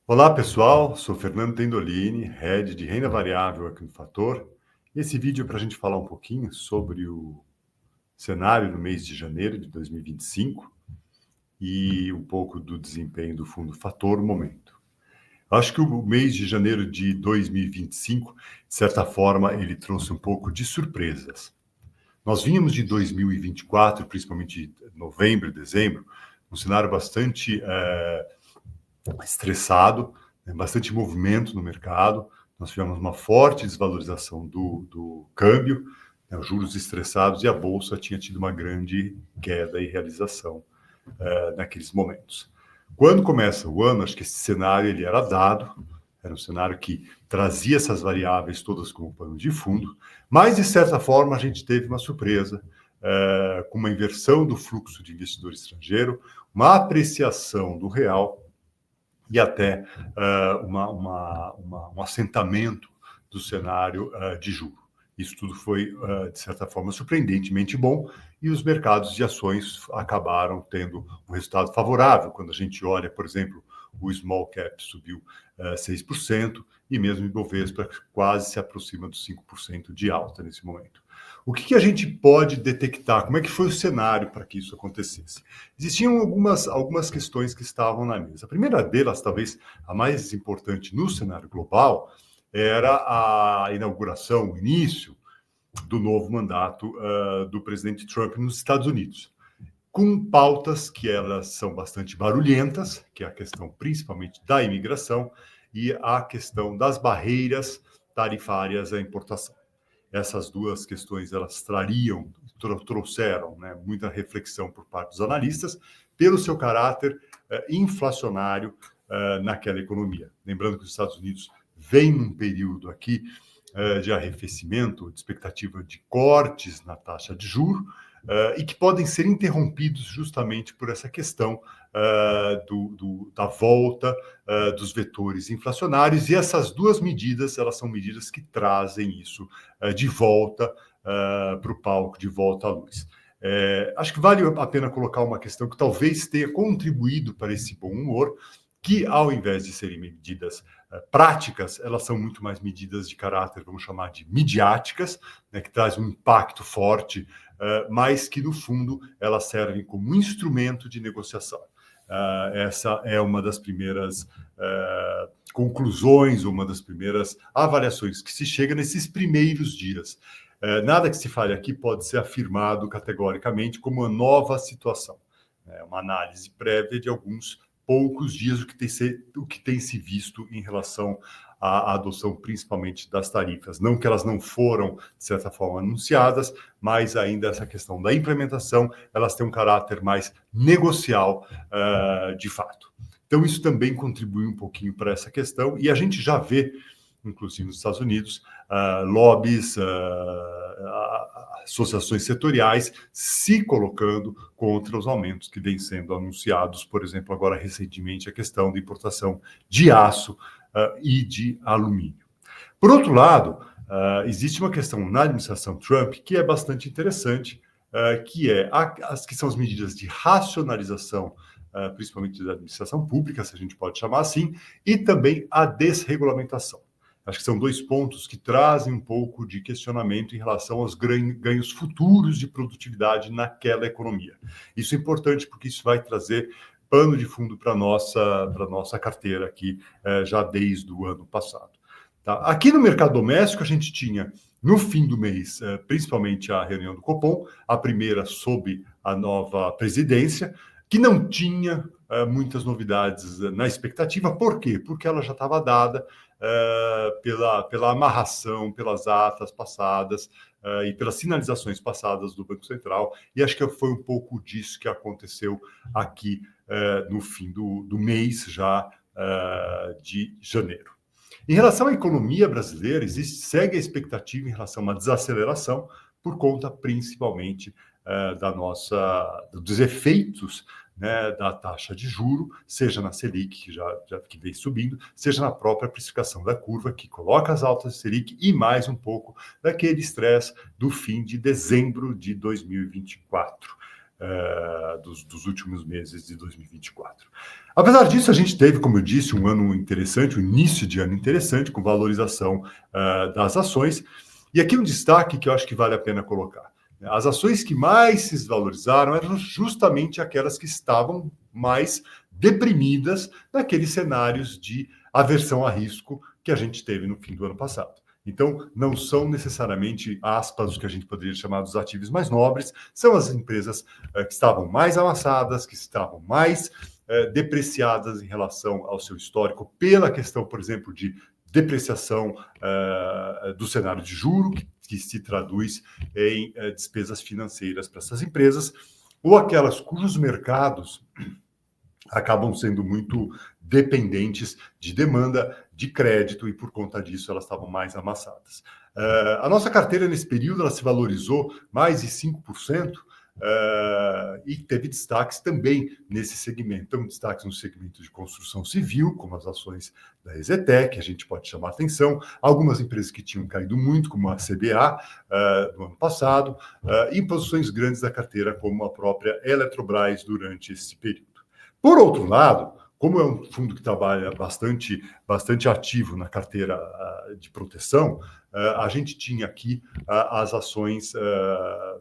Olá, pessoal. Sou Fernando Tendolini, Head de Renda Variável aqui no Fator. Esse vídeo é para a gente falar um pouquinho sobre o cenário no mês de janeiro de 2025 e um pouco do desempenho do fundo Fator no momento. Acho que o mês de janeiro de 2025, de certa forma, ele trouxe um pouco de surpresas. Nós vínhamos de 2024, principalmente novembro e dezembro, um cenário bastante estressado, né, bastante movimento no mercado. Nós tivemos uma forte desvalorização do câmbio, né, os juros estressados e a Bolsa tinha tido uma grande queda e realização naqueles momentos. Quando começa o ano, acho que esse cenário ele era dado, era um cenário que trazia essas variáveis todas como pano de fundo, mas, de certa forma, a gente teve uma surpresa, com uma inversão do fluxo de investidor estrangeiro, uma apreciação do real e até um assentamento do cenário de juros. Isso tudo foi, de certa forma, surpreendentemente bom, e os mercados de ações acabaram tendo um resultado favorável. Quando a gente olha, por exemplo, o small cap subiu 6%, e mesmo o Ibovespa quase se aproxima dos 5% de alta nesse momento. O que a gente pode detectar? Como é que foi o cenário para que isso acontecesse? Existiam algumas questões que estavam na mesa. A primeira delas, talvez a mais importante no cenário global, era a inauguração, o início do novo mandato do presidente Trump nos Estados Unidos, com pautas que elas são bastante barulhentas, que é a questão principalmente da imigração e a questão das barreiras tarifárias à importação. Essas duas questões elas trouxeram, né, muita reflexão por parte dos analistas pelo seu caráter inflacionário naquela economia. Lembrando que os Estados Unidos vem num período aqui de arrefecimento, de expectativa de cortes na taxa de juros, e que podem ser interrompidos justamente por essa questão da volta dos vetores inflacionários, e essas duas medidas, elas são medidas que trazem isso de volta para o palco, de volta à luz. Acho que vale a pena colocar uma questão que talvez tenha contribuído para esse bom humor, que ao invés de serem medidas práticas, elas são muito mais medidas de caráter, vamos chamar de midiáticas, né, que trazem um impacto forte, mas que no fundo elas servem como instrumento de negociação. Essa é uma das primeiras conclusões, uma das primeiras avaliações que se chega nesses primeiros dias. Nada que se fale aqui pode ser afirmado categoricamente como uma nova situação. É uma análise prévia de alguns poucos dias o que tem se visto em relação à adoção principalmente das tarifas. Não que elas não foram, de certa forma, anunciadas, mas ainda essa questão da implementação, elas têm um caráter mais negocial, de fato. Então, isso também contribui um pouquinho para essa questão, e a gente já vê, inclusive nos Estados Unidos, lobbies, associações setoriais se colocando contra os aumentos que vêm sendo anunciados, por exemplo, agora recentemente a questão da importação de aço e de alumínio. Por outro lado, existe uma questão na administração Trump que é bastante interessante, que são as medidas de racionalização, principalmente da administração pública, se a gente pode chamar assim, e também a desregulamentação. Acho que são dois pontos que trazem um pouco de questionamento em relação aos ganhos futuros de produtividade naquela economia. Isso é importante porque isso vai trazer pano de fundo para a nossa carteira aqui, já desde o ano passado. Tá? Aqui no mercado doméstico, a gente tinha, no fim do mês, principalmente a reunião do Copom, a primeira sob a nova presidência, que não tinha muitas novidades na expectativa. Por quê? Porque ela já estava dada pela amarração, pelas atas passadas e pelas sinalizações passadas do Banco Central, e acho que foi um pouco disso que aconteceu aqui no fim do mês já de janeiro. Em relação à economia brasileira, segue a expectativa em relação a uma desaceleração por conta principalmente dos efeitos, né, da taxa de juro, seja na Selic, que vem subindo, seja na própria precificação da curva, que coloca as altas de Selic, e mais um pouco daquele estresse do fim de dezembro de 2024. dos últimos meses de 2024. Apesar disso, a gente teve, como eu disse, um ano interessante, um início de ano interessante, com valorização das ações. E aqui um destaque que eu acho que vale a pena colocar. As ações que mais se desvalorizaram eram justamente aquelas que estavam mais deprimidas naqueles cenários de aversão a risco que a gente teve no fim do ano passado. Então, não são necessariamente, aspas, o que a gente poderia chamar dos ativos mais nobres, são as empresas que estavam mais amassadas, que estavam mais depreciadas em relação ao seu histórico, pela questão, por exemplo, de depreciação do cenário de juro, que se traduz em despesas financeiras para essas empresas, ou aquelas cujos mercados acabam sendo muito dependentes de demanda de crédito e, por conta disso, elas estavam mais amassadas. A nossa carteira, nesse período, ela se valorizou mais de 5%, e teve destaques também nesse segmento. Então, destaques no segmento de construção civil, como as ações da Exetec, a gente pode chamar atenção, algumas empresas que tinham caído muito, como a CBA, no ano passado, e posições grandes da carteira, como a própria Eletrobras, durante esse período. Por outro lado, como é um fundo que trabalha bastante ativo na carteira de proteção, a gente tinha aqui as ações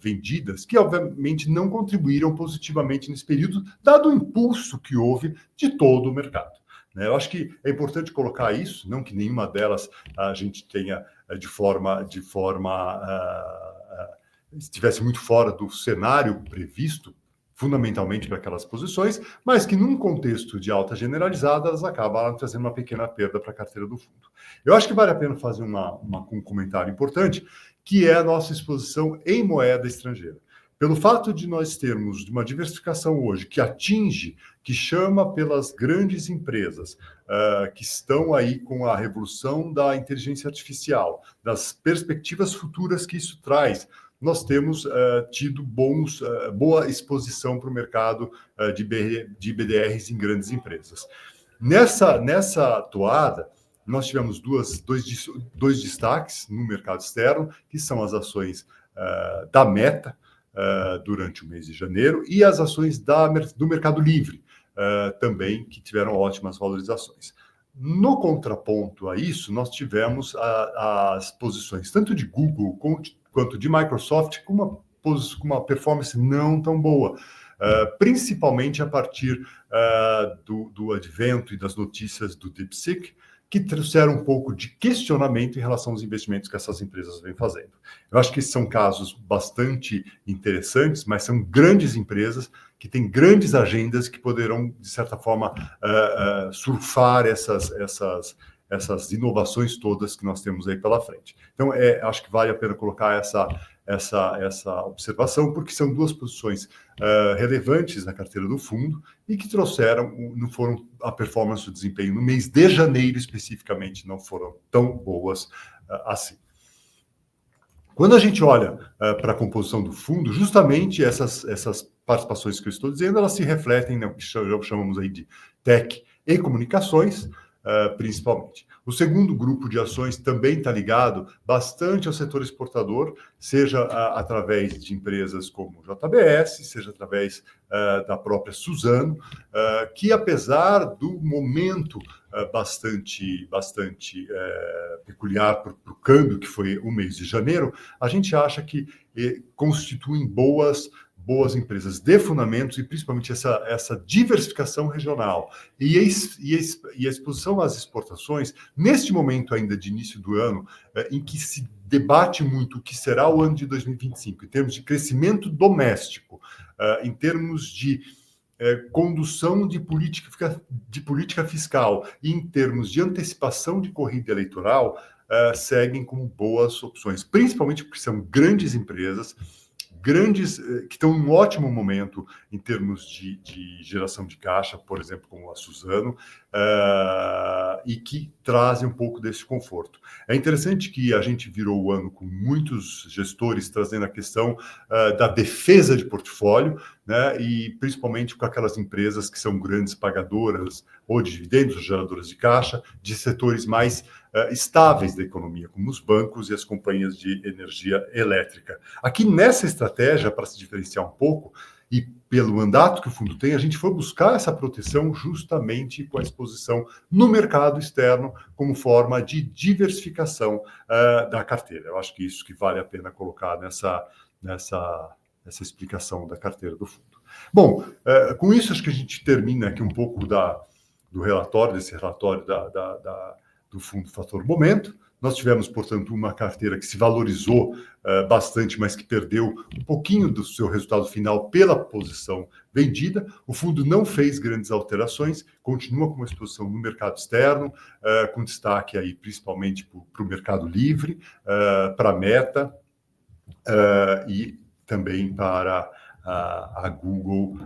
vendidas, que obviamente não contribuíram positivamente nesse período, dado o impulso que houve de todo o mercado. Eu acho que é importante colocar isso, não que nenhuma delas a gente tenha estivesse muito fora do cenário previsto, fundamentalmente para aquelas posições, mas que num contexto de alta generalizada, elas acabam trazendo uma pequena perda para a carteira do fundo. Eu acho que vale a pena fazer um comentário importante, que é a nossa exposição em moeda estrangeira. Pelo fato de nós termos uma diversificação hoje que chama pelas grandes empresas que estão aí com a revolução da inteligência artificial, das perspectivas futuras que isso traz, nós temos tido boa exposição para o mercado de BDRs em grandes empresas. Nessa toada, nós tivemos dois destaques no mercado externo, que são as ações da Meta, durante o mês de janeiro, e as ações do Mercado Livre, também, que tiveram ótimas valorizações. No contraponto a isso, nós tivemos as posições tanto de Google quanto de Microsoft com uma performance não tão boa, principalmente a partir do advento e das notícias do DeepSeek, que trouxeram um pouco de questionamento em relação aos investimentos que essas empresas vêm fazendo. Eu acho que esses são casos bastante interessantes, mas são grandes empresas que têm grandes agendas que poderão, de certa forma, surfar essas inovações todas que nós temos aí pela frente. Então, acho que vale a pena colocar essa observação, porque são duas posições relevantes na carteira do fundo e que não foram a performance, o desempenho no mês de janeiro especificamente não foram tão boas assim. Quando a gente olha para a composição do fundo, justamente essas participações que eu estou dizendo, elas se refletem no que chamamos aí de tech e comunicações, principalmente. O segundo grupo de ações também está ligado bastante ao setor exportador, seja através de empresas como JBS, seja através da própria Suzano, que apesar do momento bastante peculiar para o câmbio, que foi o mês de janeiro, a gente acha que constituem boas empresas de fundamentos e principalmente essa diversificação regional e a exposição às exportações, neste momento ainda de início do ano, em que se debate muito o que será o ano de 2025, em termos de crescimento doméstico, em termos de condução de política fiscal e em termos de antecipação de corrida eleitoral, seguem como boas opções, principalmente porque são grandes empresas, que estão em um ótimo momento em termos de geração de caixa, por exemplo, como a Suzano, e que trazem um pouco desse conforto. É interessante que a gente virou o ano com muitos gestores trazendo a questão da defesa de portfólio, né, e principalmente com aquelas empresas que são grandes pagadoras ou de dividendos, ou geradoras de caixa, de setores mais estáveis da economia, como os bancos e as companhias de energia elétrica. Aqui nessa estratégia, para se diferenciar um pouco, e pelo mandato que o fundo tem, a gente foi buscar essa proteção justamente com a exposição no mercado externo como forma de diversificação da carteira. Eu acho que isso que vale a pena colocar nessa explicação da carteira do fundo. Bom, com isso acho que a gente termina aqui um pouco do relatório, desse relatório do Fundo Fator Momento. Nós tivemos, portanto, uma carteira que se valorizou bastante, mas que perdeu um pouquinho do seu resultado final pela posição vendida. O fundo não fez grandes alterações, continua com uma exposição no mercado externo, com destaque aí principalmente para o mercado livre, para a Meta e também para a Google,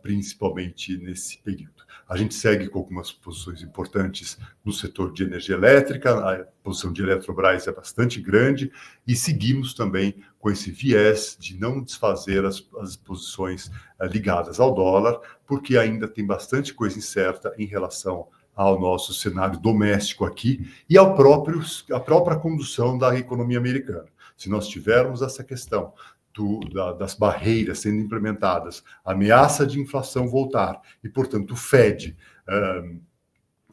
principalmente nesse período. A gente segue com algumas posições importantes no setor de energia elétrica, a posição de Eletrobras é bastante grande, e seguimos também com esse viés de não desfazer as posições ligadas ao dólar, porque ainda tem bastante coisa incerta em relação ao nosso cenário doméstico aqui e à própria condução da economia americana. Se nós tivermos essa questão das barreiras sendo implementadas, a ameaça de inflação voltar e, portanto, o Fed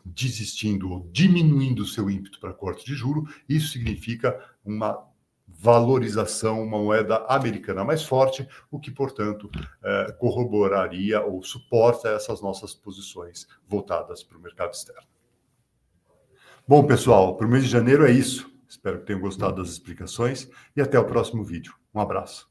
desistindo ou diminuindo o seu ímpeto para corte de juro, isso significa uma valorização, uma moeda americana mais forte, o que, portanto, corroboraria ou suporta essas nossas posições voltadas para o mercado externo. Bom, pessoal, para o mês de janeiro é isso. Espero que tenham gostado das explicações e até o próximo vídeo. Um abraço.